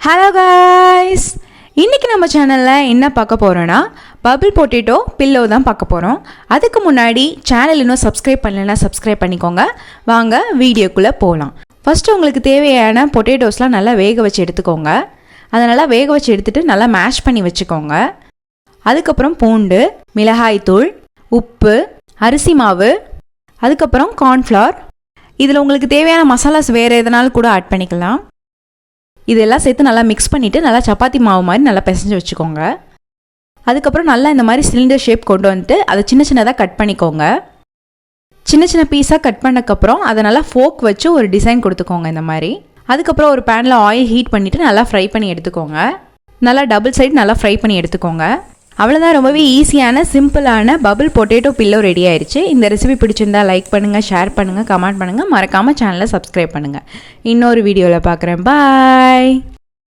Hello guys, இன்றைக்கி நம்ம சேனலில் என்ன பார்க்க போகிறோன்னா பபிள் பொட்டேட்டோ பில்லோ தான் பார்க்க போகிறோம். அதுக்கு முன்னாடி சேனல் இன்னும் சப்ஸ்கிரைப் பண்ணலைன்னா சப்ஸ்கிரைப் பண்ணிக்கோங்க. வாங்க வீடியோக்குள்ளே போகலாம். ஃபஸ்ட்டு உங்களுக்கு தேவையான பொட்டேட்டோஸ்லாம் நல்லா வேக வச்சு எடுத்துக்கோங்க. அதை நல்லா வேக வச்சு எடுத்துகிட்டு நல்லா மேஷ் பண்ணி வச்சுக்கோங்க. அதுக்கப்புறம் பூண்டு, மிளகாய்த்தூள், உப்பு, அரிசி மாவு, அதுக்கப்புறம் கார்ன்ஃப்ளவர். இதில் உங்களுக்கு தேவையான மசாலாஸ் வேறு எதனாலும் கூட ஆட் பண்ணிக்கலாம். இதெல்லாம் சேர்த்து நல்லா மிக்ஸ் பண்ணிவிட்டு நல்லா சப்பாத்தி மாவு மாதிரி நல்லா பிசைஞ்சு வச்சுக்கோங்க. அதுக்கப்புறம் நல்லா இந்த மாதிரி சிலிண்டர் ஷேப் கொண்டு வந்துட்டு அதை சின்ன சின்னதாக கட் பண்ணிக்கோங்க. சின்ன சின்ன பீஸாக கட் பண்ணக்கப்புறம் அதை நல்லா ஃபோக் வச்சு ஒரு டிசைன் கொடுத்துக்கோங்க இந்த மாதிரி. அதுக்கப்புறம் ஒரு பேனில் ஆயில் ஹீட் பண்ணிவிட்டு நல்லா ஃப்ரை பண்ணி எடுத்துக்கோங்க. நல்லா டபுள் சைடு நல்லா ஃப்ரை பண்ணி எடுத்துக்கோங்க. அவ்வளோதான், ரொம்பவே ஈஸியான சிம்பிளான பபிள் பொட்டேட்டோ பில்லோ ரெடி ஆயிடுச்சு. இந்த ரெசிபி பிடிச்சிருந்தா லைக் பண்ணுங்கள், ஷேர் பண்ணுங்கள், கமெண்ட் பண்ணுங்கள், மறக்காமல் சேனலை சப்ஸ்கிரைப் பண்ணுங்கள். இன்னொரு வீடியோவில் பார்க்குறேன். பாய்.